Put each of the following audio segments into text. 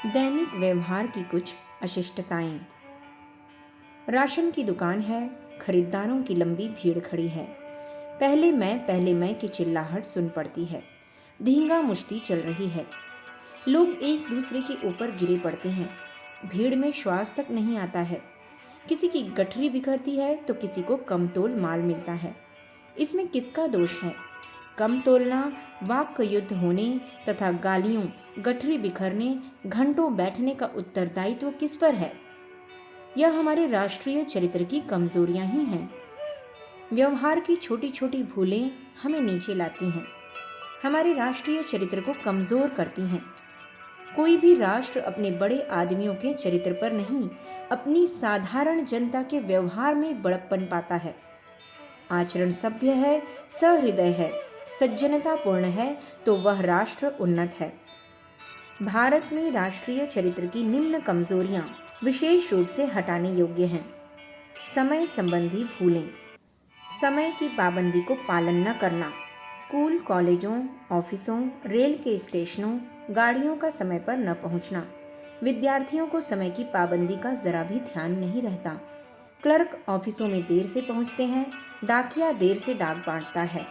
दैनिक व्यवहार की कुछ अशिष्टताएं। राशन की दुकान है, खरीदारों की लंबी भीड़ खड़ी है। पहले मैं की चिल्लाहट सुन पड़ती है। धींगा मुश्ती चल रही है। लोग एक दूसरे के ऊपर गिरे पड़ते हैं। भीड़ में श्वास तक नहीं आता है। किसी की गठरी बिखरती है तो किसी को कमतोल माल मिलता है। इसमें किसका दोष है? कम तोलना, वाक का युद्ध होने तथा गालियों, गठरी बिखरने, घंटों बैठने का उत्तरदायित्व किस पर है? यह हमारे राष्ट्रीय चरित्र की कमजोरियां ही हैं। व्यवहार की छोटी छोटी भूलें हमें नीचे लाती हैं, हमारे राष्ट्रीय चरित्र को कमजोर करती हैं। कोई भी राष्ट्र अपने बड़े आदमियों के चरित्र पर नहीं, अपनी साधारण जनता के व्यवहार में बड़प्पन पाता है। आचरण सभ्य है, सहृदय है, सज्जनतापूर्ण है तो वह राष्ट्र उन्नत है। भारत में राष्ट्रीय चरित्र की निम्न कमजोरियां विशेष रूप से हटाने योग्य हैं। समय संबंधी भूलें, समय की पाबंदी को पालन न करना, स्कूल, कॉलेजों, ऑफिसों, रेल के स्टेशनों, गाड़ियों का समय पर न पहुंचना। विद्यार्थियों को समय की पाबंदी का जरा भी ध्यान नहीं रहता। क्लर्क ऑफिसों में देर से पहुंचते हैं, डाकिया देर से डाक बांटता है।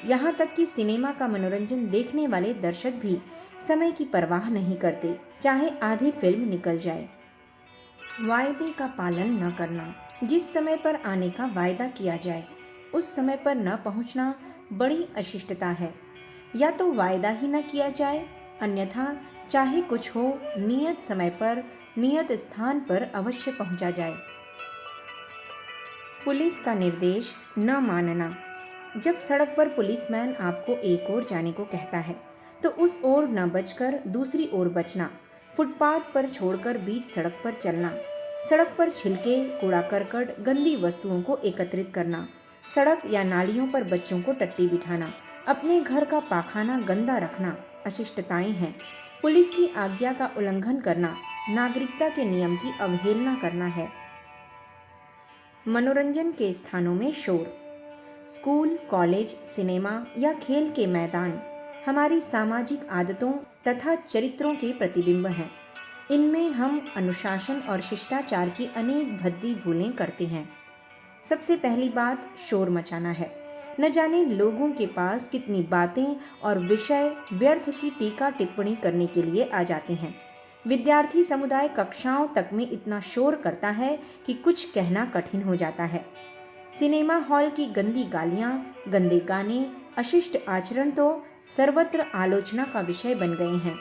यहाँ तक कि सिनेमा का मनोरंजन देखने वाले दर्शक भी समय की परवाह नहीं करते, चाहे आधी फिल्म निकल जाए। वायदे का पालन न करना, जिस समय पर आने का वायदा किया जाए उस समय पर न पहुंचना बड़ी अशिष्टता है। या तो वायदा ही न किया जाए, अन्यथा चाहे कुछ हो नियत समय पर नियत स्थान पर अवश्य पहुंचा जाए। पुलिस का निर्देश न मानना, जब सड़क पर पुलिसमैन आपको एक ओर जाने को कहता है तो उस ओर न बचकर दूसरी ओर बचना, फुटपाथ पर छोड़कर बीच सड़क पर चलना, सड़क पर छिलके, कूड़ा करकट, गंदी वस्तुओं को एकत्रित करना, सड़क या नालियों पर बच्चों को टट्टी बिठाना, अपने घर का पाखाना गंदा रखना अशिष्टताएं हैं। पुलिस की आज्ञा का उल्लंघन करना नागरिकता के नियम की अवहेलना करना है। मनोरंजन के स्थानों में शोर, स्कूल, कॉलेज, सिनेमा या खेल के मैदान हमारी सामाजिक आदतों तथा चरित्रों के प्रतिबिंब हैं। इनमें हम अनुशासन और शिष्टाचार की अनेक भद्दी भूलें करते हैं। सबसे पहली बात शोर मचाना है। न जाने लोगों के पास कितनी बातें और विषय व्यर्थ की टीका टिप्पणी करने के लिए आ जाते हैं। विद्यार्थी समुदाय कक्षाओं तक में इतना शोर करता है कि कुछ कहना कठिन हो जाता है। सिनेमा हॉल की गंदी गालियां, गंदे गाने, अशिष्ट आचरण तो सर्वत्र आलोचना का विषय बन गए हैं।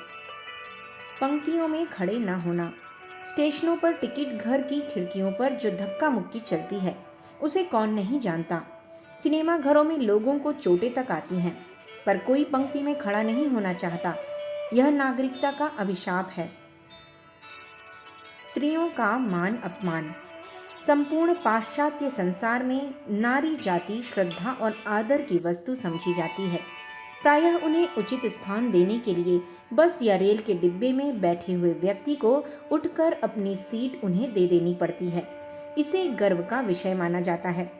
पंक्तियों में खड़े न होना, स्टेशनों पर टिकट घर की खिड़कियों पर जो धक्का मुक्की चलती है उसे कौन नहीं जानता। सिनेमा घरों में लोगों को चोटें तक आती हैं, पर कोई पंक्ति में खड़ा नहीं होना चाहता। यह नागरिकता का अभिशाप है। स्त्रियों का मान अपमान, संपूर्ण पाश्चात्य संसार में नारी जाति श्रद्धा और आदर की वस्तु समझी जाती है। प्रायः उन्हें उचित स्थान देने के लिए बस या रेल के डिब्बे में बैठे हुए व्यक्ति को उठकर अपनी सीट उन्हें दे देनी पड़ती है। इसे गर्व का विषय माना जाता है।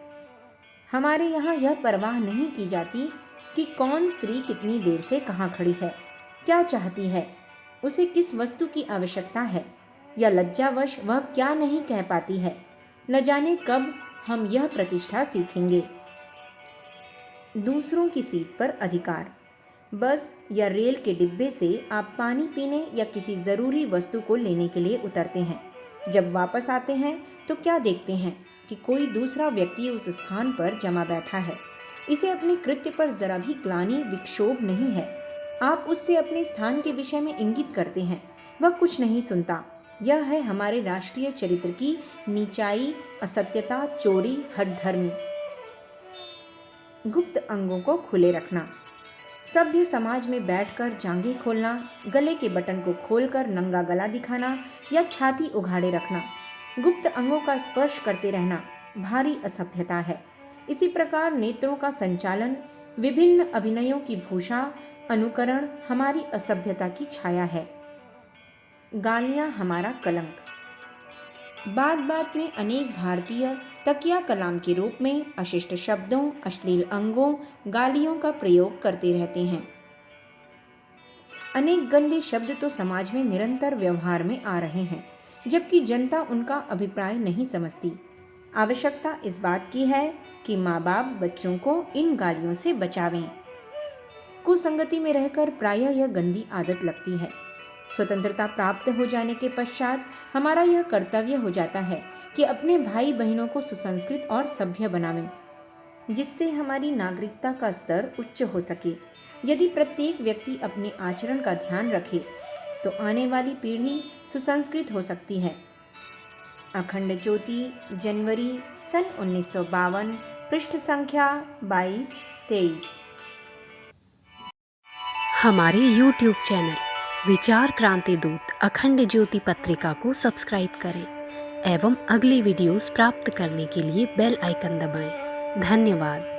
हमारे यहाँ यह परवाह नहीं की जाती कि कौन स्त्री कितनी देर से कहाँ खड़ी है, क्या चाहती है, उसे किस वस्तु की आवश्यकता है, या लज्जावश वह क्या नहीं कह पाती है। न जाने कब हम यह प्रतिष्ठा सीखेंगे। दूसरों की सीट पर अधिकार, बस या रेल के डिब्बे से आप पानी पीने या किसी ज़रूरी वस्तु को लेने के लिए उतरते हैं। जब वापस आते हैं तो क्या देखते हैं कि कोई दूसरा व्यक्ति उस स्थान पर जमा बैठा है। इसे अपने कृत्य पर जरा भी ग्लानि विक्षोभ नहीं है। आप उससे अपने स्थान के विषय में इंगित करते हैं, वह कुछ नहीं सुनता। यह है हमारे राष्ट्रीय चरित्र की नीचाई, असत्यता, चोरी, हठधर्मी। गुप्त अंगों को खुले रखना, सभ्य समाज में बैठकर जांघें खोलना, गले के बटन को खोलकर नंगा गला दिखाना या छाती उघाड़े रखना, गुप्त अंगों का स्पर्श करते रहना भारी असभ्यता है। इसी प्रकार नेत्रों का संचालन, विभिन्न अभिनयों की भूषा, अनुकरण हमारी असभ्यता की छाया है। गालियां हमारा कलंक, बात बात में अनेक भारतीय तकिया कलाम के रूप में अशिष्ट शब्दों, अश्लील अंगों, गालियों का प्रयोग करते रहते हैं। अनेक गंदे शब्द तो समाज में निरंतर व्यवहार में आ रहे हैं, जबकि जनता उनका अभिप्राय नहीं समझती। आवश्यकता इस बात की है कि माँ बाप बच्चों को इन गालियों से बचावें। कुसंगति में रहकर प्रायः यह गंदी आदत लगती है। स्वतंत्रता प्राप्त हो जाने के पश्चात हमारा यह कर्तव्य हो जाता है कि अपने भाई बहनों को सुसंस्कृत और सभ्य बनावें, जिससे हमारी नागरिकता का स्तर उच्च हो सके। यदि प्रत्येक व्यक्ति अपने आचरण का ध्यान रखे तो आने वाली पीढ़ी सुसंस्कृत हो सकती है। अखंड ज्योति, जनवरी सन 1952, पृष्ठ संख्या 22-23। हमारे YouTube चैनल विचार क्रांति दूत अखंड ज्योति पत्रिका को सब्सक्राइब करें एवं अगली वीडियोस प्राप्त करने के लिए बेल आइकन दबाएं। धन्यवाद।